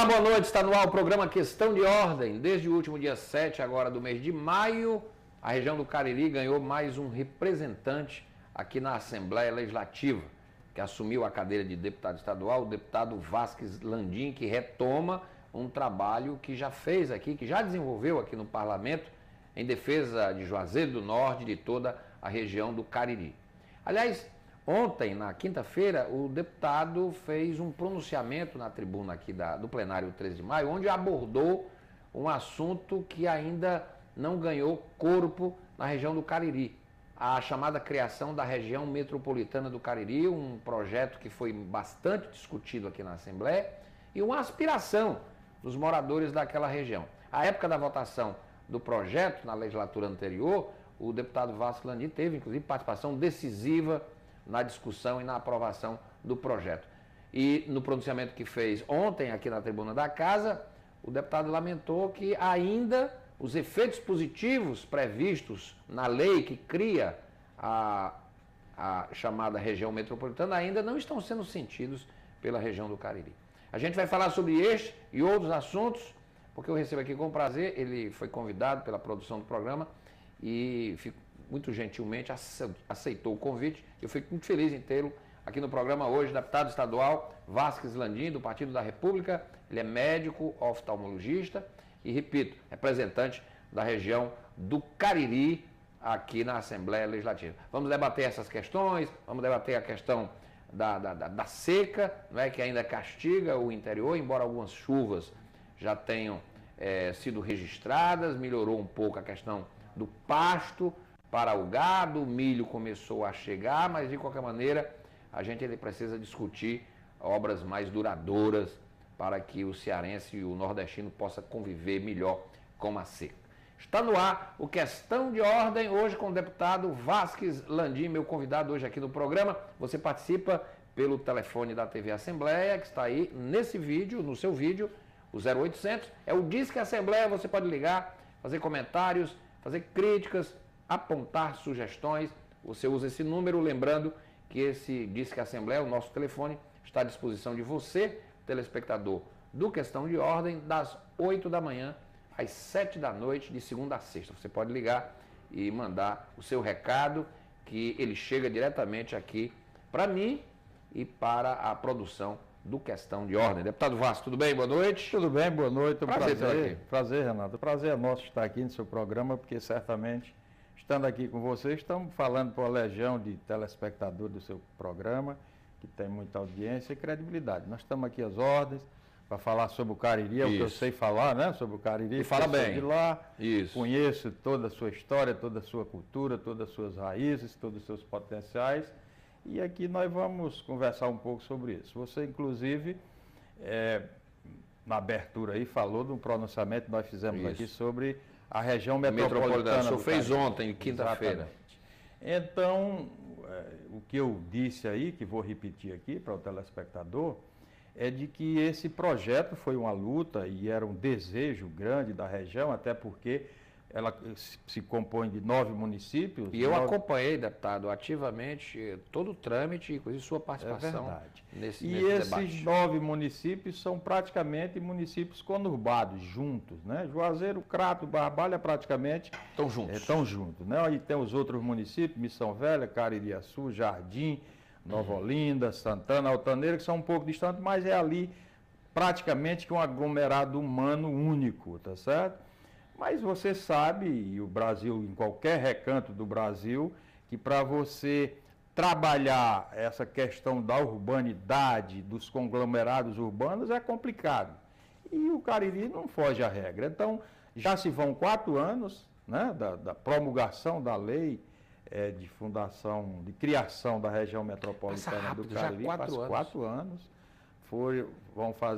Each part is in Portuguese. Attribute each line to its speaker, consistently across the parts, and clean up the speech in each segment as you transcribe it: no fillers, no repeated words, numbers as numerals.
Speaker 1: boa noite. Está no ar o programa Questão de Ordem. Desde o último dia 7 agora do mês de maio, a região do Cariri ganhou mais um representante aqui na Assembleia Legislativa, que assumiu a cadeira de deputado estadual, o deputado Vasques Landim, que retoma um trabalho que já fez aqui, que já desenvolveu aqui no Parlamento, em defesa de Juazeiro do Norte e de toda a região do Cariri. Aliás, ontem, na quinta-feira, o deputado fez um pronunciamento na tribuna aqui do plenário 13 de maio, onde abordou um assunto que ainda não ganhou corpo na região do Cariri. A chamada criação da região metropolitana do Cariri, um projeto que foi bastante discutido aqui na Assembleia e uma aspiração dos moradores daquela região. À época da votação do projeto, na legislatura anterior, o deputado Vasques Landim teve, inclusive, participação decisiva na discussão e na aprovação do projeto. E no pronunciamento que fez ontem aqui na tribuna da Casa, o deputado lamentou que ainda os efeitos positivos previstos na lei que cria a chamada região metropolitana ainda não estão sendo sentidos pela região do Cariri. A gente vai falar sobre este e outros assuntos, porque eu recebo aqui com prazer, ele foi convidado pela produção do programa e muito gentilmente aceitou o convite. Eu fico muito feliz em tê-lo aqui no programa hoje, deputado estadual Vasques Landim, do Partido da República. Ele é médico, oftalmologista e, repito, representante da região do Cariri aqui na Assembleia Legislativa. Vamos debater essas questões, vamos debater a questão da seca, não é, que ainda castiga o interior, embora algumas chuvas já tenham sido registradas, melhorou um pouco a questão do pasto para o gado, o milho começou a chegar, mas de qualquer maneira a gente precisa discutir obras mais duradouras para que o cearense e o nordestino possa conviver melhor com a seca. Está no ar o Questão de Ordem, hoje com o deputado Vasques Landim, meu convidado hoje aqui no programa. Você participa pelo telefone da TV Assembleia, que está aí nesse vídeo, no seu vídeo, o 0800, é o Disque Assembleia, você pode ligar, fazer comentários, fazer críticas, apontar sugestões. Você usa esse número, lembrando que esse Disque Assembleia, o nosso telefone, está à disposição de você, telespectador do Questão de Ordem, das 8 da manhã às 7 da noite, de segunda a sexta. Você pode ligar e mandar o seu recado, que ele chega diretamente aqui para mim e para a produção do Questão de Ordem. Deputado Vasco, tudo bem? Boa noite.
Speaker 2: Tudo bem, boa noite.
Speaker 1: Prazer.
Speaker 2: Prazer, Renato. O prazer é nosso estar aqui no seu programa, porque certamente, estando aqui com vocês, estamos falando para a legião de telespectadores do seu programa, que tem muita audiência e credibilidade. Nós estamos aqui às ordens para falar sobre o Cariri, é o que eu sei falar, né? Sobre o Cariri.
Speaker 1: E fala bem.
Speaker 2: De lá,
Speaker 1: Isso.
Speaker 2: Conheço toda a sua história, toda a sua cultura, todas as suas raízes, todos os seus potenciais. E aqui nós vamos conversar um pouco sobre isso. Você, inclusive, na abertura aí, falou de um pronunciamento que nós fizemos aqui sobre a região metropolitana. O
Speaker 1: senhor fez ontem, quinta-feira.
Speaker 2: Então, o que eu disse aí, que vou repetir aqui para o telespectador, é de que esse projeto foi uma luta e era um desejo grande da região, até porque ela se compõe de 9 municípios.
Speaker 1: E eu acompanhei, deputado, ativamente todo o trâmite, inclusive sua participação nesse debate.
Speaker 2: Esses 9 municípios são praticamente municípios conurbados, juntos, né? Juazeiro, Crato, Barbalha praticamente
Speaker 1: estão juntos.
Speaker 2: Estão juntos, né? E tem os outros municípios, Missão Velha, Caririaçu, Jardim, Nova Olinda, Santana, Altaneira, que são um pouco distantes, mas é ali praticamente um aglomerado humano único, tá certo? Mas você sabe, e o Brasil, em qualquer recanto do Brasil, que para você trabalhar essa questão da urbanidade, dos conglomerados urbanos, é complicado. E o Cariri não foge à regra. Então, já se vão 4 anos, né, da promulgação da lei de fundação, de criação da região metropolitana
Speaker 1: rápido,
Speaker 2: do Cariri.
Speaker 1: Já 4 anos.
Speaker 2: 4 anos.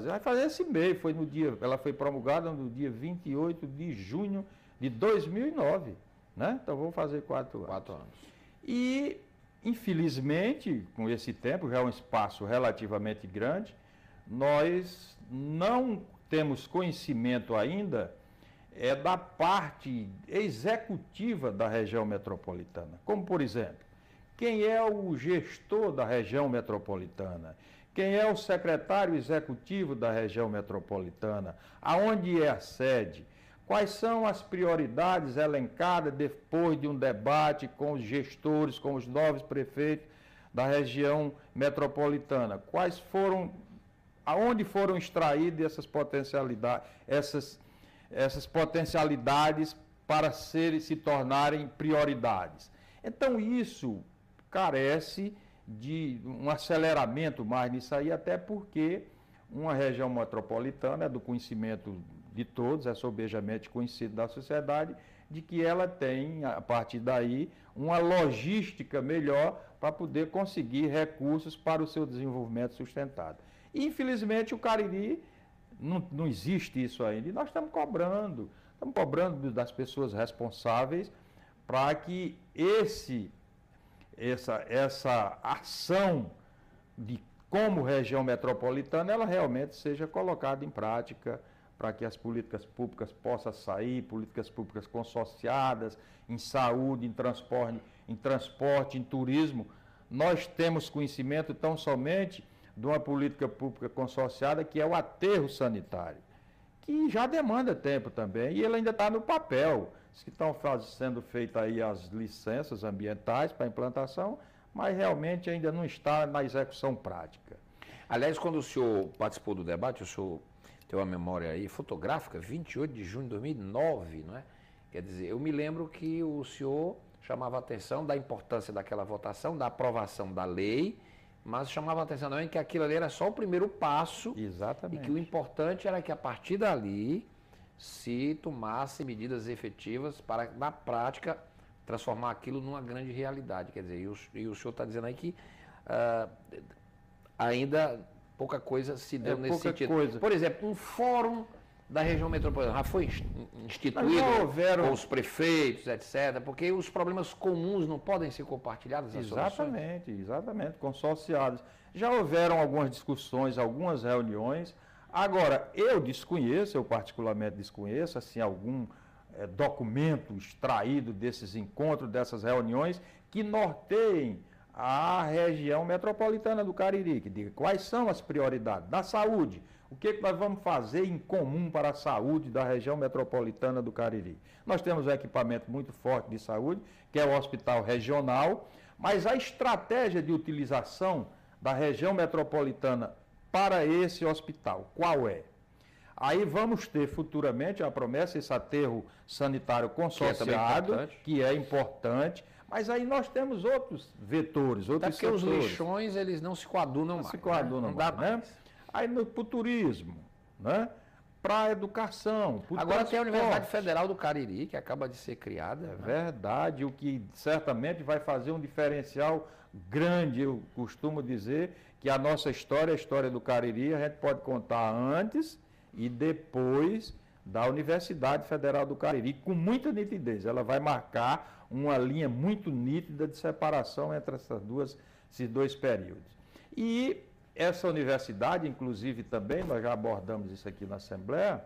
Speaker 2: Vai fazer esse mês, ela foi promulgada no dia 28 de junho de 2009, né? Então vamos fazer 4 anos.
Speaker 1: 4 anos.
Speaker 2: E, infelizmente, com esse tempo, já é um espaço relativamente grande, nós não temos conhecimento ainda da parte executiva da região metropolitana. Como, por exemplo, quem é o gestor da região metropolitana? Quem é o secretário executivo da região metropolitana? Aonde é a sede? Quais são as prioridades elencadas depois de um debate com os gestores, com os novos prefeitos da região metropolitana? Quais foram, aonde foram extraídas essas potencialidades para se tornarem prioridades? Então isso carece de um aceleramento mais nisso aí, até porque uma região metropolitana é do conhecimento de todos, é sobejamente conhecido da sociedade, de que ela tem, a partir daí, uma logística melhor para poder conseguir recursos para o seu desenvolvimento sustentado. Infelizmente, o Cariri, não existe isso ainda, e nós estamos cobrando das pessoas responsáveis para que essa ação de como região metropolitana, ela realmente seja colocada em prática, para que as políticas públicas possam sair, políticas públicas consorciadas, em saúde, em transporte, em turismo. Nós temos conhecimento tão somente de uma política pública consorciada, que é o aterro sanitário, que já demanda tempo também, e ele ainda está no papel. Que estão sendo feitas aí as licenças ambientais para implantação, mas realmente ainda não está na execução prática.
Speaker 1: Aliás, quando o senhor participou do debate, o senhor tem uma memória aí fotográfica, 28 de junho de 2009, não é? Quer dizer, eu me lembro que o senhor chamava a atenção da importância daquela votação, da aprovação da lei, mas chamava a atenção também que aquilo ali era só o primeiro passo.
Speaker 2: Exatamente.
Speaker 1: E que o importante era que a partir dali se tomasse medidas efetivas para, na prática, transformar aquilo numa grande realidade. Quer dizer, e o senhor está dizendo aí que ainda pouca coisa se deu nesse sentido. Por exemplo, um fórum da região metropolitana já foi instituído com os prefeitos, etc., porque os problemas comuns não podem ser compartilhados nas soluções?
Speaker 2: Exatamente, consorciados. Já houveram algumas discussões, algumas reuniões. Agora, eu particularmente desconheço, assim, algum documento extraído desses encontros, dessas reuniões, que norteiem a região metropolitana do Cariri, que diga quais são as prioridades da saúde, o que nós vamos fazer em comum para a saúde da região metropolitana do Cariri. Nós temos um equipamento muito forte de saúde, que é o Hospital Regional, mas a estratégia de utilização da região metropolitana para esse hospital, qual é? Aí vamos ter futuramente a promessa, esse aterro sanitário consorciado, que é importante, mas aí nós temos outros vetores, outros setores.
Speaker 1: Porque os lixões, eles não se coadunam mais.
Speaker 2: Não se coadunam mais, né? Aí para o turismo, né? Para a educação.
Speaker 1: Agora tem a Universidade Federal do Cariri, que acaba de ser criada.
Speaker 2: É verdade, o que certamente vai fazer um diferencial grande. Eu costumo dizer que a nossa história, a história do Cariri, a gente pode contar antes e depois da Universidade Federal do Cariri, com muita nitidez. Ela vai marcar uma linha muito nítida de separação entre esses dois períodos. E essa universidade, inclusive também, nós já abordamos isso aqui na Assembleia,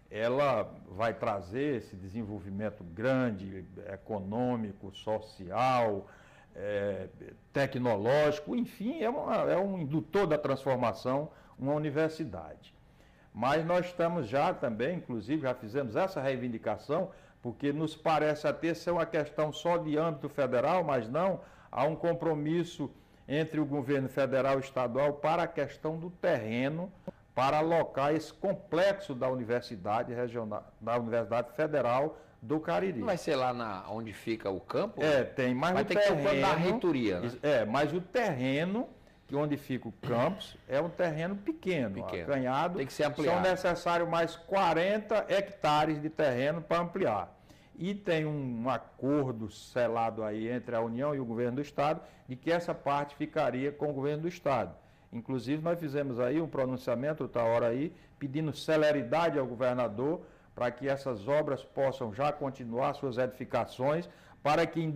Speaker 2: ela vai trazer esse desenvolvimento grande, econômico, social, tecnológico, enfim, é um indutor da transformação, uma universidade. Mas nós estamos já também, inclusive, já fizemos essa reivindicação, porque nos parece até ser uma questão só de âmbito federal, mas não, há um compromisso entre o governo federal e estadual para a questão do terreno, para alocar esse complexo da Universidade Regional, da Universidade Federal do Cariri.
Speaker 1: Não vai ser lá onde fica o campo?
Speaker 2: Tem, mas
Speaker 1: vai ter que ser o plano da reitoria, né?
Speaker 2: Mas o terreno, que onde fica o campus, é um terreno pequeno. Acanhado.
Speaker 1: Tem que ser ampliado.
Speaker 2: São necessários mais 40 hectares de terreno para ampliar. E tem um acordo selado aí entre a União e o governo do Estado, de que essa parte ficaria com o governo do Estado. Inclusive, nós fizemos aí um pronunciamento, outra hora aí, pedindo celeridade ao governador para que essas obras possam já continuar suas edificações, para que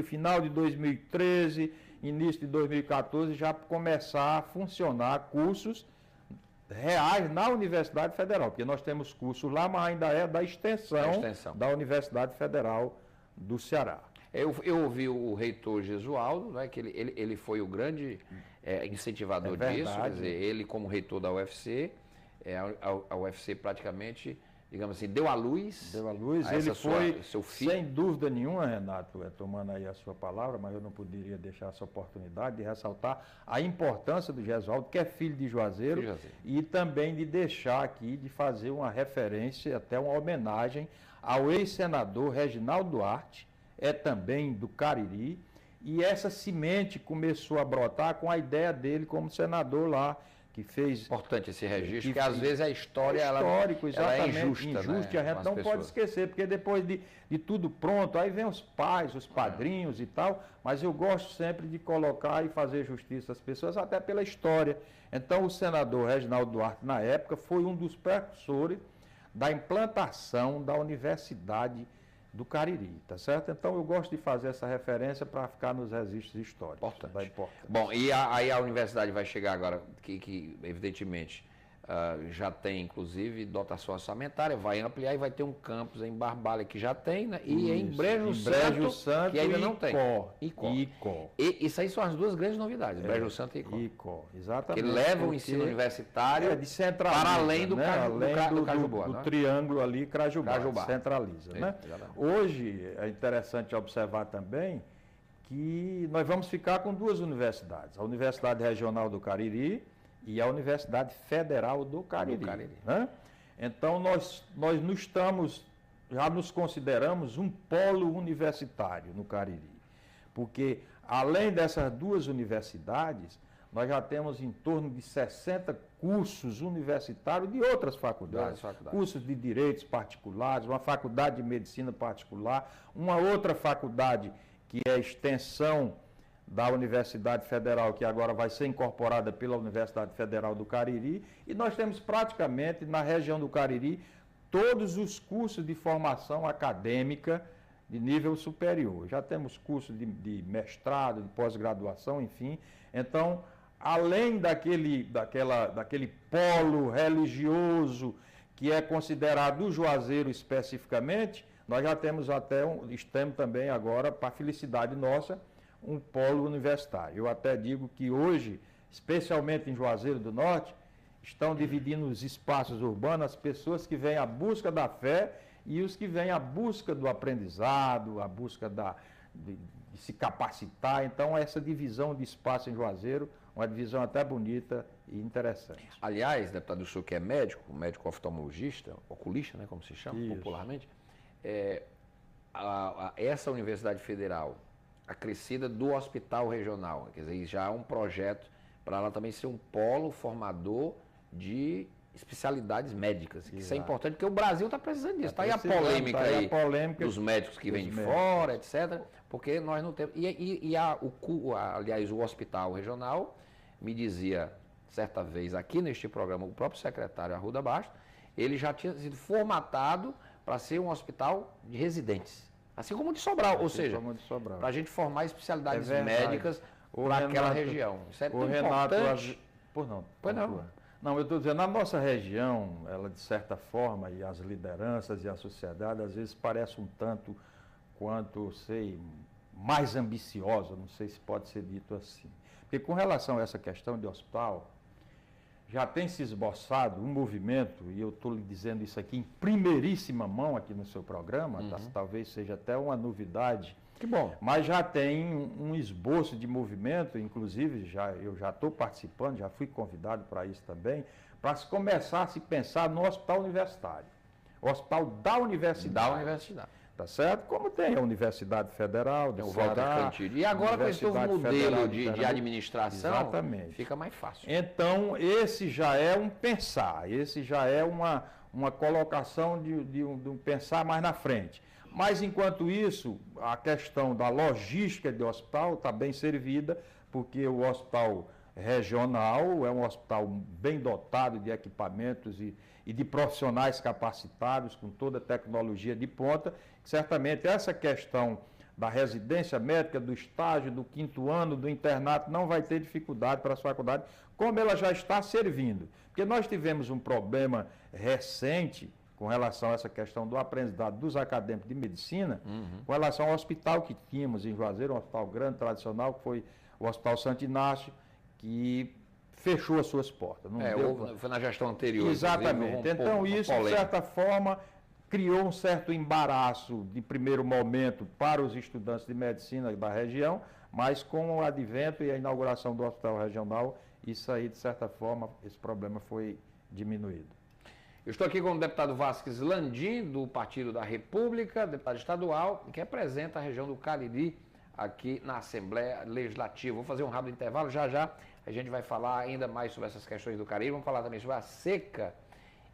Speaker 2: final de 2013, início de 2014, já começar a funcionar cursos reais na Universidade Federal, porque nós temos cursos lá, mas ainda é da extensão da Universidade Federal do Ceará.
Speaker 1: Eu ouvi o reitor Gesualdo, né, que ele foi o grande incentivador disso, quer dizer, ele como reitor da UFC, a UFC praticamente, digamos assim, deu à luz.
Speaker 2: Deu à luz, ele foi, seu filho. Sem dúvida nenhuma, Renato, tomando aí a sua palavra, mas eu não poderia deixar essa oportunidade de ressaltar a importância do Gesualdo, que é filho de Juazeiro, e também de deixar aqui, de fazer uma referência, até uma homenagem ao ex-senador Reginaldo Duarte, também do Cariri, e essa semente começou a brotar com a ideia dele como senador lá, que fez...
Speaker 1: Importante esse registro, porque às vezes a história
Speaker 2: histórico,
Speaker 1: ela é
Speaker 2: injusta, né? E a gente não pode esquecer, porque depois de tudo pronto, aí vem os pais, os padrinhos e tal, mas eu gosto sempre de colocar e fazer justiça às pessoas, até pela história. Então o senador Reginaldo Duarte, na época, foi um dos precursores da implantação da Universidade do Cariri, tá certo? Então eu gosto de fazer essa referência para ficar nos registros históricos.
Speaker 1: Importante. Bom, e aí a universidade vai chegar agora, que evidentemente já tem inclusive dotação orçamentária, vai ampliar e vai ter um campus em Barbalha que já tem, né? E em Brejo Santo, que ainda não tem.
Speaker 2: Icó.
Speaker 1: E isso aí são as duas grandes novidades, Brejo Santo e Icó.
Speaker 2: Icó, exatamente.
Speaker 1: Que leva o ensino universitário
Speaker 2: para
Speaker 1: além do,
Speaker 2: né?
Speaker 1: do Cajubá.
Speaker 2: Do triângulo ali, Crajubá. Centraliza. Né? Hoje é interessante observar também que nós vamos ficar com duas universidades, a Universidade Regional do Cariri e a Universidade Federal do Cariri. Né? Então nós já nos consideramos um polo universitário no Cariri, porque além dessas duas universidades, nós já temos em torno de 60 cursos universitários de outras faculdades. Cursos de direitos particulares, uma faculdade de medicina particular, uma outra faculdade que é extensão da Universidade Federal, que agora vai ser incorporada pela Universidade Federal do Cariri, e nós temos praticamente na região do Cariri todos os cursos de formação acadêmica de nível superior. Já temos cursos de mestrado, de pós-graduação, enfim. Então, além daquele polo religioso que é considerado o Juazeiro especificamente, nós já temos estamos também agora, para a felicidade nossa, um polo universitário. Eu até digo que hoje, especialmente em Juazeiro do Norte, estão dividindo os espaços urbanos, as pessoas que vêm à busca da fé e os que vêm à busca do aprendizado, à busca de se capacitar. Então, essa divisão de espaço em Juazeiro, uma divisão até bonita e interessante.
Speaker 1: Aliás, deputado, o senhor que é médico oftalmologista, oculista, né, como se chama popularmente, essa Universidade Federal, acrescida do Hospital Regional, quer dizer, já há um projeto para ela também ser um polo formador de especialidades médicas. Isso é importante, porque o Brasil está precisando disso. Está aí a polêmica dos médicos que vêm de fora, etc. Porque nós não temos... aliás, o Hospital Regional me dizia, certa vez, aqui neste programa, o próprio secretário Arruda Bastos, ele já tinha sido formatado para ser um hospital de residentes. Assim como o de Sobral, ou seja, para a gente formar especialidades médicas naquela região. Isso é tão importante.
Speaker 2: Não, eu estou dizendo, na nossa região, ela de certa forma, e as lideranças e a sociedade, às vezes parece um tanto quanto, mais ambiciosa, não sei se pode ser dito assim. Porque com relação a essa questão de hospital, já tem se esboçado um movimento, e eu estou lhe dizendo isso aqui em primeiríssima mão aqui no seu programa, talvez seja até uma novidade.
Speaker 1: Que bom.
Speaker 2: Mas já tem um esboço de movimento, inclusive eu já estou participando, já fui convidado para isso também, para se começar a se pensar no hospital universitário. O hospital da universidade. Tá certo? Como tem a Universidade Federal,
Speaker 1: o Walter Cantillo. E agora com esse novo modelo de administração, fica mais fácil.
Speaker 2: Então, esse já é um pensar, esse já é uma colocação de um pensar mais na frente. Mas, enquanto isso, a questão da logística de hospital está bem servida, porque o hospital regional é um hospital bem dotado de equipamentos e de profissionais capacitados, com toda a tecnologia de ponta. Certamente essa questão da residência médica, do estágio, do 5º ano, do internato, não vai ter dificuldade para as faculdades, como ela já está servindo. Porque nós tivemos um problema recente com relação a essa questão do aprendizado dos acadêmicos de medicina, com relação ao hospital que tínhamos em Juazeiro, um hospital grande, tradicional, que foi o Hospital Santo Inácio, que fechou as suas portas.
Speaker 1: Foi na gestão anterior.
Speaker 2: Exatamente. Então isso, de certa forma, criou um certo embaraço de primeiro momento para os estudantes de medicina da região, mas com o advento e a inauguração do hospital regional, isso aí, de certa forma, esse problema foi diminuído.
Speaker 1: Eu estou aqui com o deputado Vasques Landim, do Partido da República, deputado estadual, que representa a região do Cariri aqui na Assembleia Legislativa. Vou fazer um rápido intervalo, já a gente vai falar ainda mais sobre essas questões do Cariri, vamos falar também sobre a seca.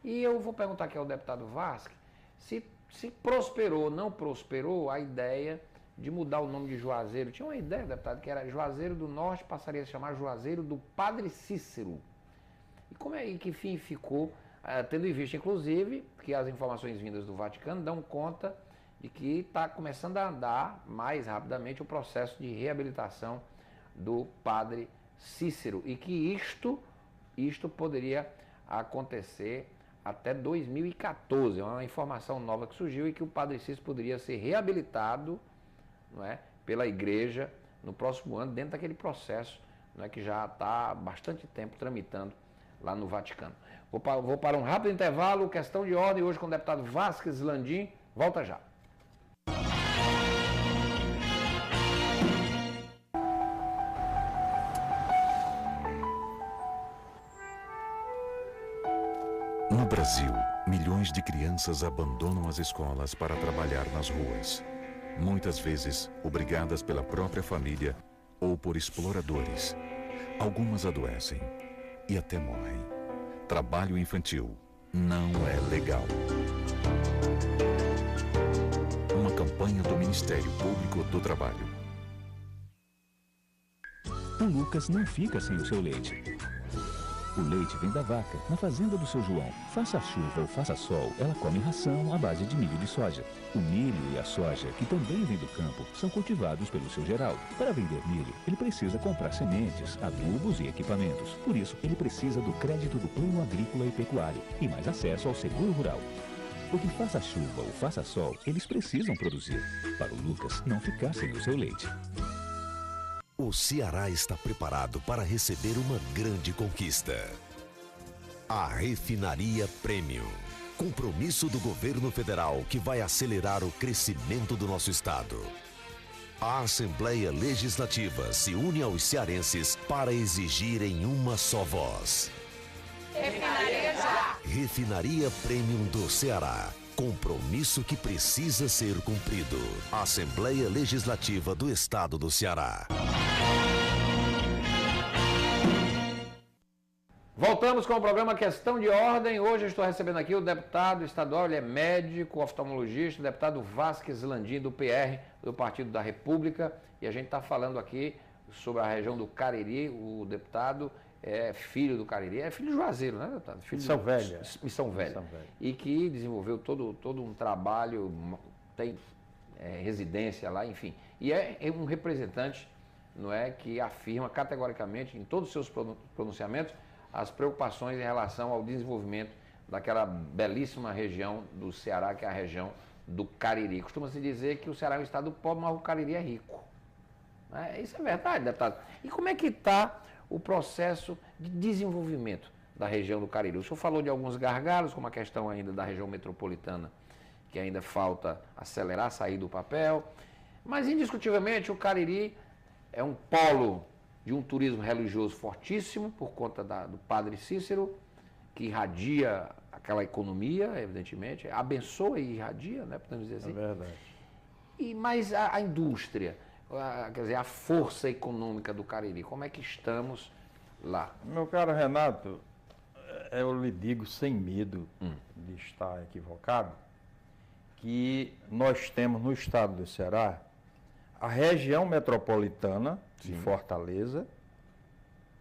Speaker 1: E eu vou perguntar aqui ao deputado Vasques se prosperou ou não prosperou a ideia de mudar o nome de Juazeiro. Tinha uma ideia, deputado, que era Juazeiro do Norte, passaria a se chamar Juazeiro do Padre Cícero. E como é que fim ficou, tendo em vista, inclusive, que as informações vindas do Vaticano dão conta de que está começando a andar mais rapidamente o processo de reabilitação do Padre Cícero e que isto poderia acontecer até 2014. É uma informação nova que surgiu e que o Padre Cícero poderia ser reabilitado, não é, pela igreja no próximo ano, dentro daquele processo, não é, que já está há bastante tempo tramitando lá no Vaticano. Vou para um rápido intervalo, questão de ordem, hoje com o deputado Vasques Landim. Volta já.
Speaker 3: No Brasil, milhões de crianças abandonam as escolas para trabalhar nas ruas. Muitas vezes, obrigadas pela própria família ou por exploradores. Algumas adoecem e até morrem. Trabalho infantil não é legal. Uma campanha do Ministério Público do Trabalho.
Speaker 4: O Lucas não fica sem o seu leite. O leite vem da vaca, na fazenda do seu João. Faça chuva ou faça sol, ela come ração à base de milho de soja. O milho e a soja, que também vem do campo, são cultivados pelo seu Geraldo. Para vender milho, ele precisa comprar sementes, adubos e equipamentos. Por isso, ele precisa do crédito do Plano Agrícola e Pecuário e mais acesso ao seguro rural. Porque faça chuva ou faça sol, eles precisam produzir. Para o Lucas não ficar sem o seu leite.
Speaker 5: O Ceará está preparado para receber uma grande conquista. A Refinaria Premium. Compromisso do governo federal que vai acelerar o crescimento do nosso estado. A Assembleia Legislativa se une aos cearenses para exigir em uma só voz.
Speaker 6: Refinaria já!
Speaker 5: Refinaria Premium do Ceará. Compromisso que precisa ser cumprido. Assembleia Legislativa do Estado do Ceará.
Speaker 1: Voltamos com o programa Questão de Ordem. Hoje eu estou recebendo aqui o deputado estadual, ele é médico, oftalmologista, o deputado Vasques Landim, do PR, do Partido da República. E a gente está falando aqui sobre a região do Cariri. O deputado é filho do Cariri, é filho de Juazeiro, né, deputado? Filho
Speaker 2: Missão Velha.
Speaker 1: Missão Velha. E que desenvolveu todo um trabalho, tem residência lá, enfim. E é um representante, não é, que afirma categoricamente, em todos os seus pronunciamentos, as preocupações em relação ao desenvolvimento daquela belíssima região do Ceará, que é a região do Cariri. Costuma-se dizer que o Ceará é um estado pobre, mas o Cariri é rico. Isso é verdade, deputado. E como é que está o processo de desenvolvimento da região do Cariri? O senhor falou de alguns gargalos, como a questão ainda da região metropolitana, que ainda falta acelerar, sair do papel, mas indiscutivelmente o Cariri é um polo de um turismo religioso fortíssimo, por conta do Padre Cícero, que irradia aquela economia, evidentemente, abençoa e irradia, né, podemos dizer assim.
Speaker 2: É verdade.
Speaker 1: Mas a indústria, quer dizer, a força econômica do Cariri, como é que estamos lá?
Speaker 2: Meu caro Renato, eu lhe digo sem medo de estar equivocado, que nós temos no estado do Ceará a região metropolitana de Fortaleza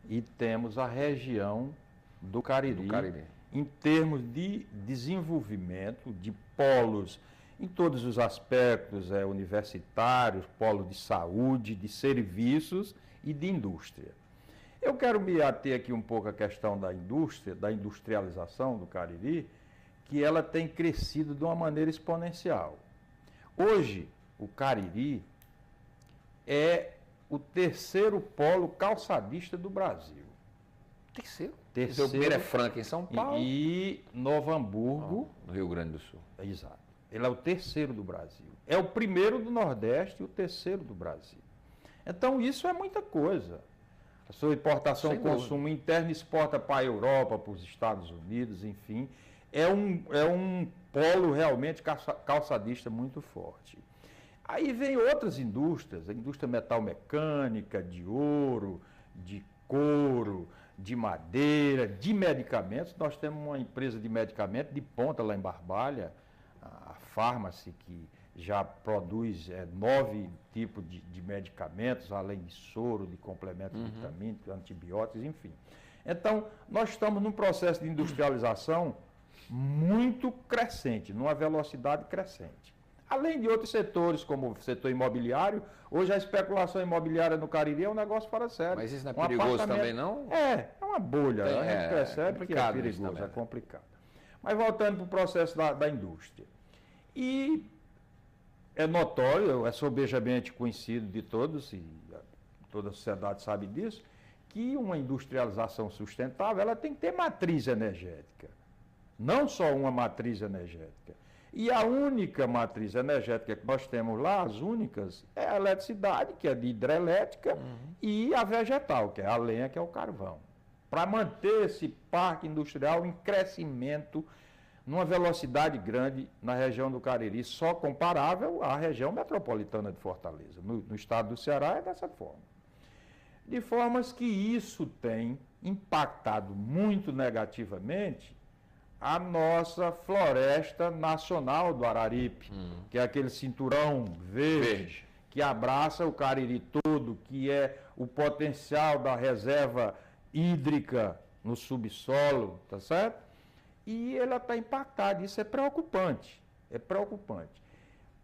Speaker 2: e temos a região do Cariri, em termos de desenvolvimento de polos em todos os aspectos, universitários, polos de saúde, de serviços e de indústria. Eu quero me ater aqui um pouco à questão da indústria, da industrialização do Cariri, que ela tem crescido de uma maneira exponencial. Hoje, o Cariri é o terceiro polo calçadista do Brasil.
Speaker 1: Terceiro?
Speaker 2: Terceiro.
Speaker 1: O primeiro é Franca, em São Paulo.
Speaker 2: E Novo Hamburgo.
Speaker 1: No Rio Grande do Sul.
Speaker 2: Exato. Ele é o terceiro do Brasil. É o primeiro do Nordeste e o terceiro do Brasil. Então, isso é muita coisa. A sua importação e consumo interno exporta para a Europa, para os Estados Unidos, enfim. É um polo realmente calçadista muito forte. Aí vem outras indústrias, a indústria metal-mecânica, de ouro, de couro, de madeira, de medicamentos. Nós temos uma empresa de medicamentos de ponta lá em Barbalha, a Pharmacy, que já produz 9 tipos de medicamentos, além de soro, de complementos vitamínicos, antibióticos, enfim. Então, nós estamos num processo de industrialização muito crescente, numa velocidade crescente. Além de outros setores, como o setor imobiliário, hoje a especulação imobiliária no Cariri é um negócio fora sério.
Speaker 1: Mas isso não é perigoso também, não?
Speaker 2: É uma bolha, a gente percebe que é perigoso, é complicado. Mas voltando para o processo da indústria. E é notório, é sobejamente conhecido de todos, e toda a sociedade sabe disso, que uma industrialização sustentável ela tem que ter matriz energética. Não só uma matriz energética. E a única matriz energética que nós temos lá, as únicas, é a eletricidade, que é de hidrelétrica, e a vegetal, que é a lenha, que é o carvão. Para manter esse parque industrial em crescimento, numa velocidade grande na região do Cariri, só comparável à região metropolitana de Fortaleza. No estado do Ceará é dessa forma. De formas que isso tem impactado muito negativamente a nossa floresta nacional do Araripe, que é aquele cinturão verde que abraça o Cariri todo, que é o potencial da reserva hídrica no subsolo, tá certo? E ela está impactada, isso é preocupante,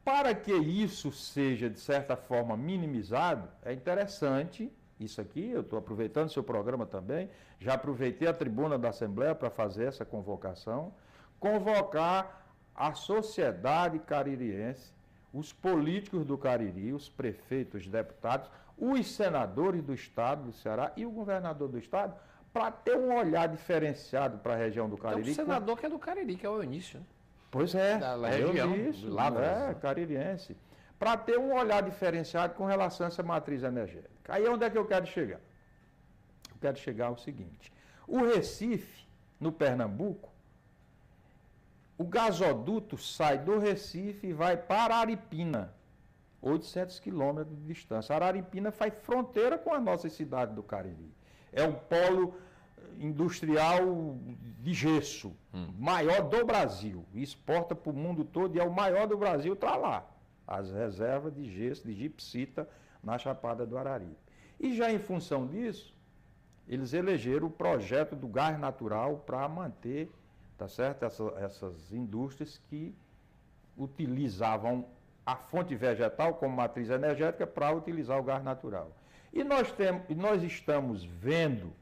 Speaker 2: Para que isso seja, de certa forma, minimizado, é interessante, isso aqui, eu estou aproveitando o seu programa também, já aproveitei a tribuna da Assembleia para fazer essa convocação, convocar a sociedade caririense, os políticos do Cariri, os prefeitos, os deputados, os senadores do Estado do Ceará e o governador do Estado, para ter um olhar diferenciado para a região do Cariri.
Speaker 1: Tem um senador que é do Cariri, que é o Eunício, né?
Speaker 2: Pois é,
Speaker 1: da região,
Speaker 2: isso,
Speaker 1: do Lavras,
Speaker 2: caririense. Para ter um olhar diferenciado com relação a essa matriz energética. Aí onde é que eu quero chegar? Eu quero chegar ao seguinte: o Recife, no Pernambuco, o gasoduto sai do Recife e vai para Araripina, 800 quilômetros de distância. Araripina faz fronteira com a nossa cidade do Cariri. É um polo industrial de gesso, maior do Brasil. Exporta para o mundo todo e é o maior do Brasil, está lá. As reservas de gesso, de gipsita, na Chapada do Araripe. E já em função disso, eles elegeram o projeto do gás natural para manter, tá certo? Essas indústrias que utilizavam a fonte vegetal como matriz energética para utilizar o gás natural. E nós estamos vendo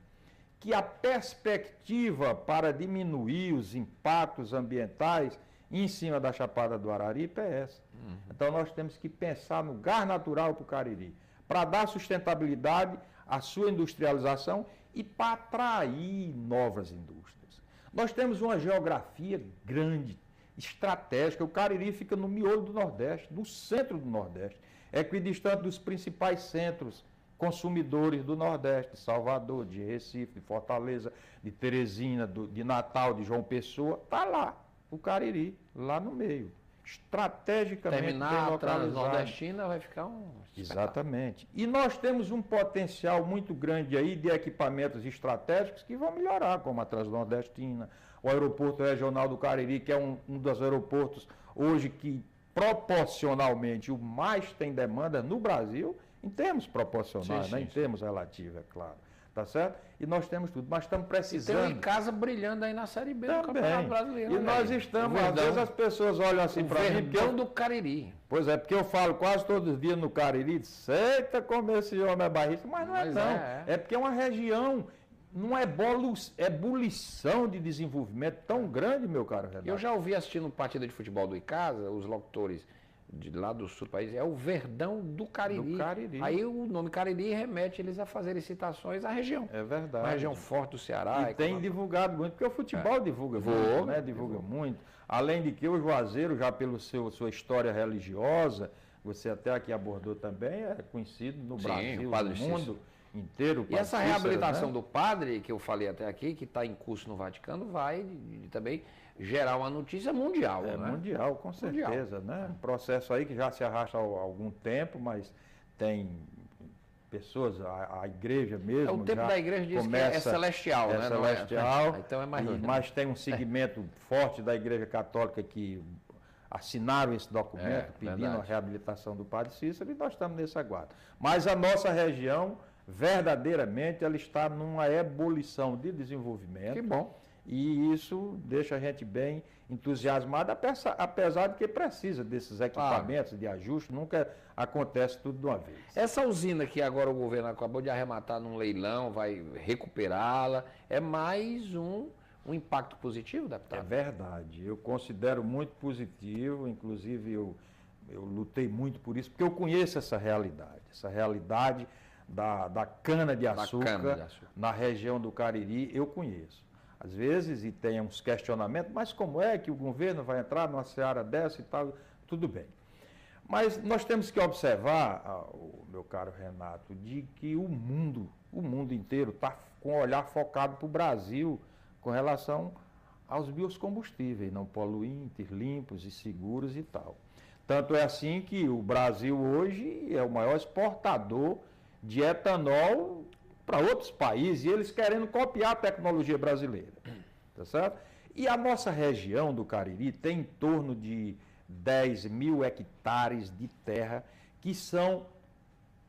Speaker 2: que a perspectiva para diminuir os impactos ambientais em cima da Chapada do Araripe é essa. Então nós temos que pensar no gás natural para o Cariri, para dar sustentabilidade à sua industrialização e para atrair novas indústrias. Nós temos uma geografia grande, estratégica. O Cariri fica no miolo do Nordeste, no centro do Nordeste, equidistante dos principais centros consumidores do Nordeste, de Salvador, de Recife, de Fortaleza, de Teresina, de Natal, de João Pessoa, está lá, o Cariri, lá no meio. Estrategicamente
Speaker 1: terminar a Transnordestina vai ficar um...
Speaker 2: Exatamente. E nós temos um potencial muito grande aí de equipamentos estratégicos que vão melhorar, como a Transnordestina, o aeroporto regional do Cariri, que é um dos aeroportos hoje que proporcionalmente o mais tem demanda no Brasil, em termos proporcionais, sim, né? Em termos relativos, é claro. Tá certo? E nós temos tudo, mas estamos precisando...
Speaker 1: E tem uma casa brilhando aí na Série B do Campeonato Brasileiro.
Speaker 2: E nós estamos, às vezes as pessoas olham assim para mim...
Speaker 1: Verdão do Cariri.
Speaker 2: Pois é, porque eu falo quase todos os dias no Cariri, eita como esse homem é barrista, mas não é não. É porque é uma região numa ebulição de desenvolvimento tão grande, meu caro Renato.
Speaker 1: Eu já ouvi assistindo partida de futebol do Icasa, os locutores de lá do sul do país, é o Verdão do Cariri.
Speaker 2: Do Cariri.
Speaker 1: Aí o nome Cariri remete eles a fazerem citações à região.
Speaker 2: É verdade.
Speaker 1: Uma região forte do Ceará.
Speaker 2: E tem divulgado muito, porque o futebol divulga muito, né? Divulga muito. Além de que o Juazeiro, já pela sua história religiosa, você até aqui abordou também, é conhecido no Brasil, no mundo inteiro.
Speaker 1: E essa reabilitação do padre, que eu falei até aqui, que está em curso no Vaticano, vai também gerar uma notícia mundial.
Speaker 2: É,
Speaker 1: né?
Speaker 2: Mundial, com certeza. Né? Um processo aí que já se arrasta há algum tempo, mas tem pessoas, a igreja mesmo.
Speaker 1: O tempo da igreja diz que é celestial, né?
Speaker 2: Celestial,
Speaker 1: então é mais.
Speaker 2: Mas tem um segmento forte da igreja católica que assinaram esse documento pedindo a reabilitação do padre Cícero, e nós estamos nesse aguardo. Mas a nossa região, verdadeiramente, ela está numa ebulição de desenvolvimento.
Speaker 1: Que bom.
Speaker 2: E isso deixa a gente bem entusiasmado, apesar de que precisa desses equipamentos de ajuste, nunca acontece tudo de uma vez.
Speaker 1: Essa usina que agora o governo acabou de arrematar num leilão, vai recuperá-la, é mais um impacto positivo, deputado?
Speaker 2: É verdade, eu considero muito positivo, inclusive eu lutei muito por isso, porque eu conheço essa realidade da cana-de-açúcar na região do Cariri, eu conheço. Às vezes, e tem uns questionamentos, mas como é que o governo vai entrar numa seara dessa e tal? Tudo bem. Mas nós temos que observar, meu caro Renato, de que o mundo inteiro está com o olhar focado para o Brasil com relação aos biocombustíveis, não poluentes, limpos e seguros e tal. Tanto é assim que o Brasil hoje é o maior exportador de etanol para outros países, e eles querendo copiar a tecnologia brasileira, tá certo? E a nossa região do Cariri tem em torno de 10 mil hectares de terra que são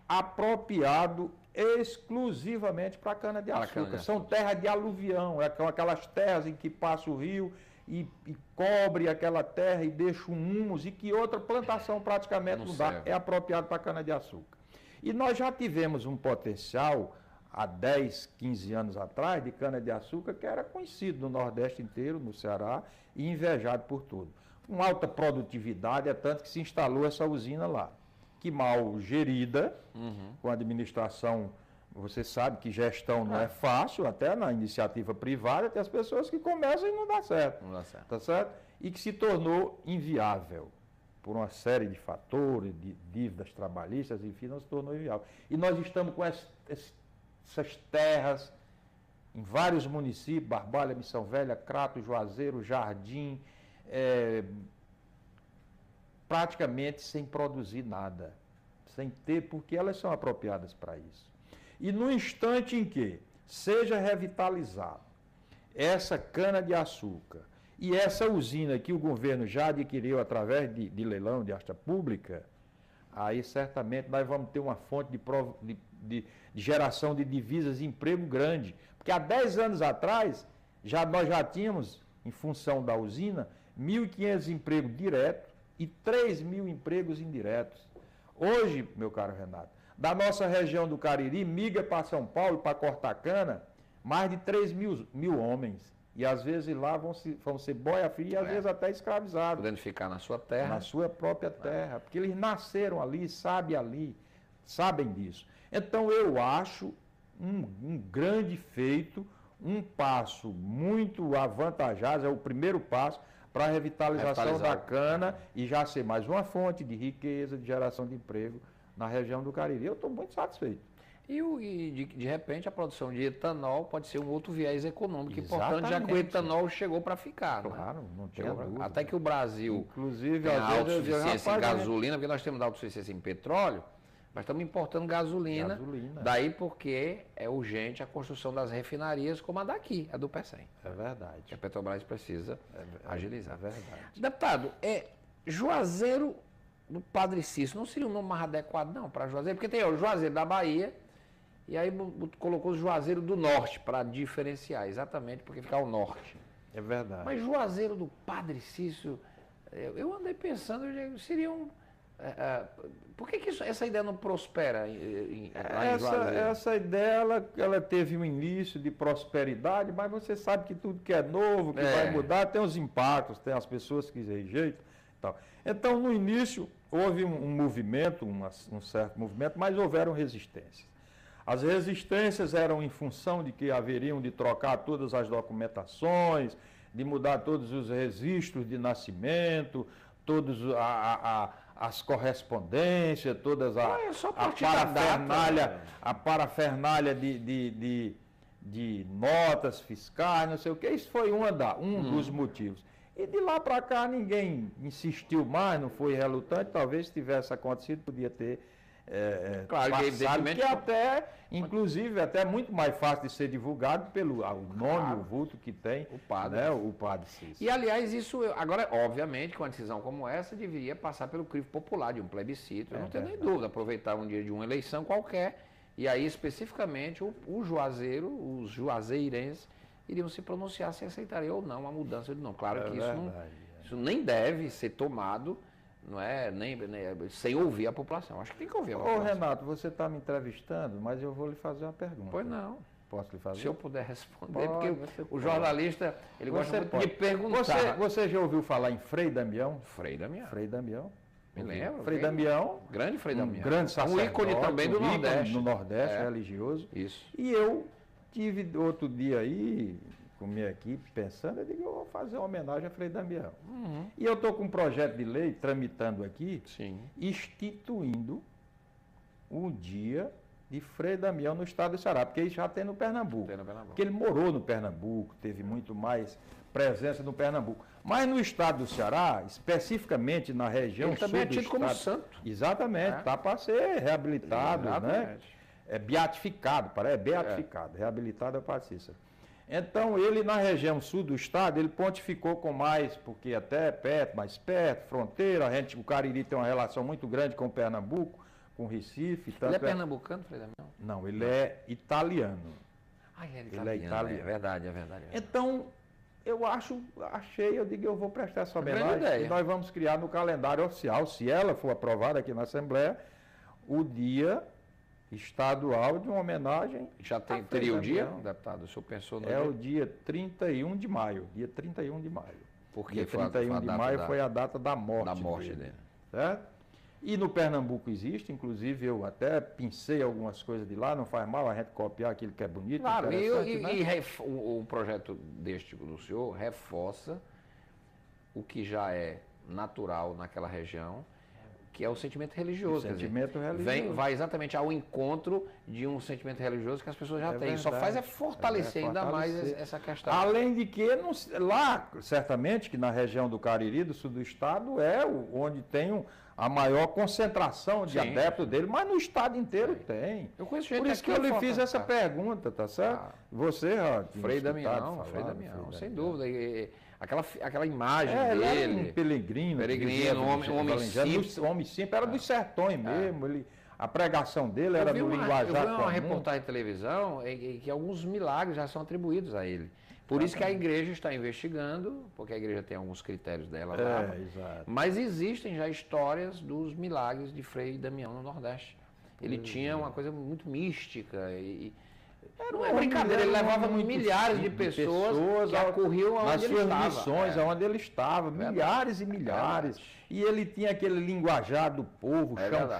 Speaker 2: apropriados exclusivamente para cana-de-açúcar. São terras de aluvião, aquelas terras em que passa o rio e cobre aquela terra e deixa um humus, e que outra plantação praticamente não dá, é apropriado para cana-de-açúcar. E nós já tivemos um potencial há 10, 15 anos atrás, de cana-de-açúcar, que era conhecido no Nordeste inteiro, no Ceará, e invejado por tudo. Com alta produtividade, é tanto que se instalou essa usina lá, que mal gerida, com a administração, você sabe que gestão não é fácil, até na iniciativa privada, tem as pessoas que começam e não dá certo.
Speaker 1: Não dá certo.
Speaker 2: Tá certo? E que se tornou inviável, por uma série de fatores, de dívidas trabalhistas, enfim, não se tornou inviável. E nós estamos com essas terras em vários municípios, Barbalha, Missão Velha, Crato, Juazeiro, Jardim, praticamente sem produzir nada, sem ter, porque elas são apropriadas para isso. E no instante em que seja revitalizado essa cana-de-açúcar e essa usina que o governo já adquiriu através de leilão de asta pública, aí certamente nós vamos ter uma fonte de geração de divisas e emprego grande. Porque há 10 anos atrás, nós já tínhamos, em função da usina, 1.500 empregos diretos e 3.000 empregos indiretos. Hoje, meu caro Renato, da nossa região do Cariri, migra para São Paulo para cortar cana, mais de 3.000 homens. E às vezes lá vão ser boia fria e às vezes até escravizados.
Speaker 1: Podendo ficar na sua terra.
Speaker 2: Na sua própria terra. Porque eles nasceram ali, sabem disso. Então eu acho um grande feito, um passo muito avantajado, é o primeiro passo para a revitalização da cana e já ser mais uma fonte de riqueza, de geração de emprego na região do Cariri. Eu estou muito satisfeito.
Speaker 1: E de repente a produção de etanol pode ser um outro viés econômico importante, já que o etanol chegou para ficar.
Speaker 2: Claro,
Speaker 1: né?
Speaker 2: não tem dúvida.
Speaker 1: Até que o Brasil
Speaker 2: inclusive
Speaker 1: tem autossuficiência em gasolina, porque nós temos autossuficiência em petróleo, mas estamos importando gasolina. Daí porque é urgente a construção das refinarias como a daqui, a do PECEM.
Speaker 2: É verdade.
Speaker 1: Que a Petrobras precisa agilizar.
Speaker 2: É verdade.
Speaker 1: Deputado, Juazeiro do Padre Cícero não seria um nome mais adequado não para Juazeiro? Porque tem o Juazeiro da Bahia, e aí colocou o Juazeiro do Norte para diferenciar, exatamente porque fica ao norte.
Speaker 2: É verdade.
Speaker 1: Mas Juazeiro do Padre Cícero, eu andei pensando, seria Por que essa ideia não prospera lá em Juazeiro?
Speaker 2: Essa ideia, ela teve um início de prosperidade, mas você sabe que tudo que é novo, que vai mudar, tem os impactos, tem as pessoas que rejeitam e tal. Então, no início, houve um movimento, um certo movimento, mas houveram resistências. As resistências eram em função de que haveriam de trocar todas as documentações, de mudar todos os registros de nascimento, todas as correspondências, todas a parafernália de notas fiscais, não sei o que. Isso foi um dos motivos. E de lá para cá ninguém insistiu mais, não foi relutante. Talvez se tivesse acontecido, podia ter
Speaker 1: claro,
Speaker 2: passado, que até, inclusive, até muito mais fácil de ser divulgado pelo nome, o vulto que tem
Speaker 1: o padre,
Speaker 2: né, o padre Cícero.
Speaker 1: E, aliás, isso, agora, obviamente, que uma decisão como essa deveria passar pelo crivo popular de um plebiscito, eu não tenho nem dúvida, aproveitar um dia de uma eleição qualquer, e aí, especificamente, o Juazeiro, os juazeirenses, iriam se pronunciar se aceitariam ou não a mudança de nome. Claro que isso nem deve ser tomado, não é, nem sem ouvir a população. Acho que tem que ouvir a população.
Speaker 2: Ô, Renato, você está me entrevistando, mas eu vou lhe fazer uma pergunta.
Speaker 1: Pois não.
Speaker 2: Posso lhe fazer?
Speaker 1: Se eu puder responder, porque o jornalista, ele gosta muito de perguntar.
Speaker 2: Você já ouviu falar em Frei Damião?
Speaker 1: Frei Damião.
Speaker 2: Frei Damião.
Speaker 1: Me lembro.
Speaker 2: Frei Damião.
Speaker 1: Grande Frei Damião.
Speaker 2: Grande sacerdote.
Speaker 1: Um ícone também do Nordeste.
Speaker 2: No Nordeste, religioso.
Speaker 1: Isso.
Speaker 2: E eu tive outro dia aí, com minha equipe, pensando, eu digo, eu vou fazer uma homenagem a Frei Damião. E eu estou com um projeto de lei tramitando aqui, instituindo o dia de Frei Damião no estado do Ceará, porque isso já tem no Pernambuco. Porque ele morou no Pernambuco, teve muito mais presença no Pernambuco. Mas no estado do Ceará, especificamente na região
Speaker 1: ele também
Speaker 2: sul do
Speaker 1: tido como
Speaker 2: estado,
Speaker 1: santo.
Speaker 2: Exatamente, está para ser reabilitado, né? É beatificado, reabilitado é o padre Cícero. Então, ele na região sul do estado, ele pontificou com mais, porque até mais perto, fronteira, o Cariri tem uma relação muito grande com o Pernambuco, com o Recife.
Speaker 1: Ele é pernambucano, Frei Damião?
Speaker 2: Não, ele é italiano.
Speaker 1: Ele é italiano. É verdade.
Speaker 2: Então, eu digo, eu vou prestar essa homenagem e nós vamos criar no calendário oficial, se ela for aprovada aqui na Assembleia, o dia estadual de uma homenagem.
Speaker 1: Já teria o dia, deputado? O senhor pensou no dia?
Speaker 2: O dia 31 de maio. Dia 31 de maio.
Speaker 1: Porque
Speaker 2: dia 31 de maio foi a data da morte dele. Certo? E no Pernambuco existe, inclusive eu até pincei algumas coisas de lá, não faz mal a gente copiar aquilo que é bonito.
Speaker 1: Claro, o projeto deste do senhor reforça o que já é natural naquela região, que é o sentimento religioso. Vai exatamente ao encontro de um sentimento religioso que as pessoas já têm. Só faz fortalecer ainda mais essa questão.
Speaker 2: Além de que, lá, certamente, que na região do Cariri, do sul do estado, onde tem a maior concentração de adeptos dele, mas no estado inteiro tem.
Speaker 1: Eu conheço gente.
Speaker 2: Por isso que eu lhe fiz essa pergunta, tá certo? Você,
Speaker 1: Frei Damião, sem dúvida. Aquela imagem dele.
Speaker 2: Ele era um peregrino,
Speaker 1: um homem simples.
Speaker 2: Um homem simples, era dos sertões mesmo. A pregação dele era no linguajar comum.
Speaker 1: Eu vi uma reportagem de televisão em que alguns milagres já são atribuídos a ele. Por isso que a igreja está investigando, porque a igreja tem alguns critérios dela lá.
Speaker 2: Exato.
Speaker 1: Mas existem já histórias dos milagres de Frei Damião no Nordeste. Ele tinha uma coisa muito mística não é brincadeira, ele levava milhares de pessoas que acorriam
Speaker 2: nas suas missões, onde ele estava, milhares e milhares. E ele tinha aquele linguajar do povo,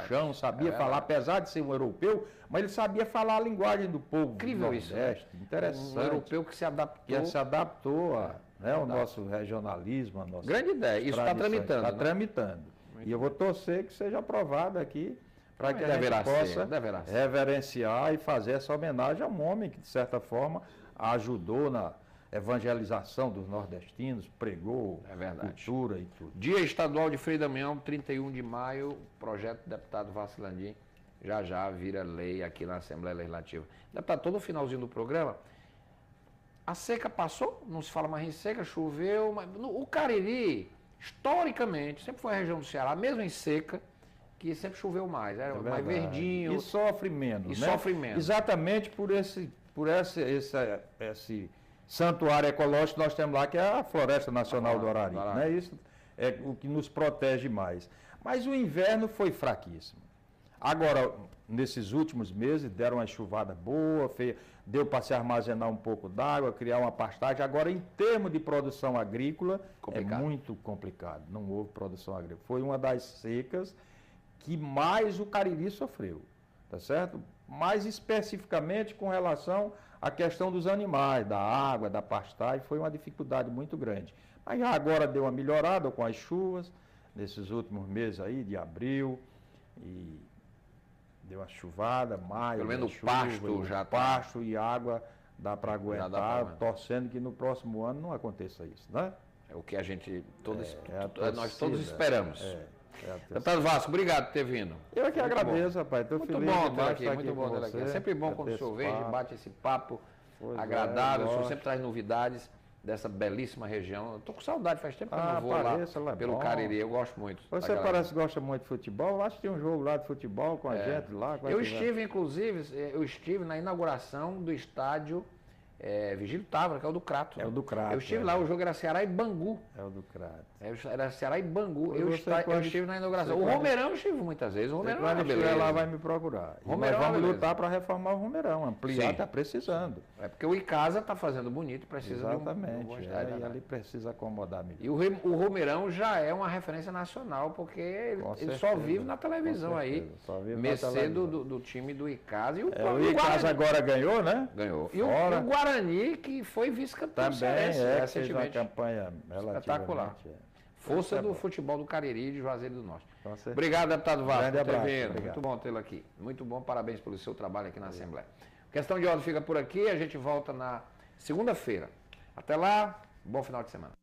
Speaker 2: chão, sabia falar, apesar de ser um europeu, mas ele sabia falar a linguagem do povo.
Speaker 1: Incrível do Nordeste,
Speaker 2: isso. Interessante.
Speaker 1: Um europeu que se adaptou.
Speaker 2: Que se adaptou ao nosso regionalismo, a nossa
Speaker 1: grande ideia, isso está tramitando.
Speaker 2: Está tramitando. E eu vou torcer que seja aprovado aqui, para que a gente possa reverenciar e fazer essa homenagem a um homem que, de certa forma, ajudou na evangelização dos nordestinos, pregou cultura e tudo.
Speaker 1: Dia Estadual de Frei Damião, 31 de maio, projeto do deputado Vacilandim, já vira lei aqui na Assembleia Legislativa. Deputado, todo o finalzinho do programa, a seca passou, não se fala mais em seca, choveu, mas o Cariri, historicamente, sempre foi a região do Ceará, mesmo em seca, que sempre choveu mais, era mais verdinho.
Speaker 2: E sofre menos,
Speaker 1: Sofre menos.
Speaker 2: Exatamente por esse santuário ecológico que nós temos lá, que é a Floresta Nacional do Arari. Não é isso? é o que nos protege mais. Mas o inverno foi fraquíssimo. Agora, nesses últimos meses, deram uma chuvada boa, deu para se armazenar um pouco d'água, criar uma pastagem. Agora, em termos de produção agrícola, é muito complicado. Não houve produção agrícola. Foi uma das secas que mais o Cariri sofreu, tá certo? Mais especificamente com relação à questão dos animais, da água, da pastagem, foi uma dificuldade muito grande. Mas agora deu uma melhorada com as chuvas, nesses últimos meses aí, de abril, e deu uma chuvada, maio,
Speaker 1: pelo menos
Speaker 2: chuva,
Speaker 1: pasto já
Speaker 2: pasto e água dá para aguentar, torcendo que no próximo ano não aconteça isso, né?
Speaker 1: É o que a gente
Speaker 2: torcida,
Speaker 1: nós todos esperamos.
Speaker 2: Deputado
Speaker 1: Vasco, obrigado por ter vindo.
Speaker 2: Eu que agradeço, rapaz. Estou feliz
Speaker 1: bom
Speaker 2: demais
Speaker 1: aqui,
Speaker 2: estar
Speaker 1: muito bom ter aqui. É sempre bom quando o senhor vem, bate esse papo agradável. O senhor sempre traz novidades dessa belíssima região. Estou com saudade, faz tempo que eu não vou lá pelo Cariri. Eu gosto muito.
Speaker 2: Você parece que gosta muito de futebol. Acho que tem um jogo lá de futebol com a gente lá.
Speaker 1: Eu estive, inclusive, na inauguração do estádio Vigílio Távora, que é o do Crato.
Speaker 2: É o do Crato.
Speaker 1: Eu estive lá, o jogo era Ceará e Bangu.
Speaker 2: É o do Crato.
Speaker 1: Era Ceará e Bangu. Eu estive na inauguração. O Romeirão eu estive muitas vezes. O Romeirão
Speaker 2: quando estiver lá vai me procurar. E nós vamos lutar para reformar o Romeirão, ampliar, está precisando.
Speaker 1: É porque o Icasa está fazendo bonito, precisa de um bom estádio.
Speaker 2: E ali precisa acomodar melhor.
Speaker 1: E o Romeirão já é uma referência nacional, porque ele só vive na televisão aí. Mercê do time do Icasa. E
Speaker 2: o Icasa agora ganhou, né?
Speaker 1: Ganhou. E o Guarani, que foi vice-campeão
Speaker 2: também, fez uma campanha
Speaker 1: espetacular. Força do futebol do Cariri e de Juazeiro do Norte.
Speaker 2: Obrigado, deputado Vasco.
Speaker 1: Grande abraço. Muito bom tê-lo aqui. Muito bom, parabéns pelo seu trabalho aqui na Assembleia. Questão de ordem fica por aqui, a gente volta na segunda-feira. Até lá, bom final de semana.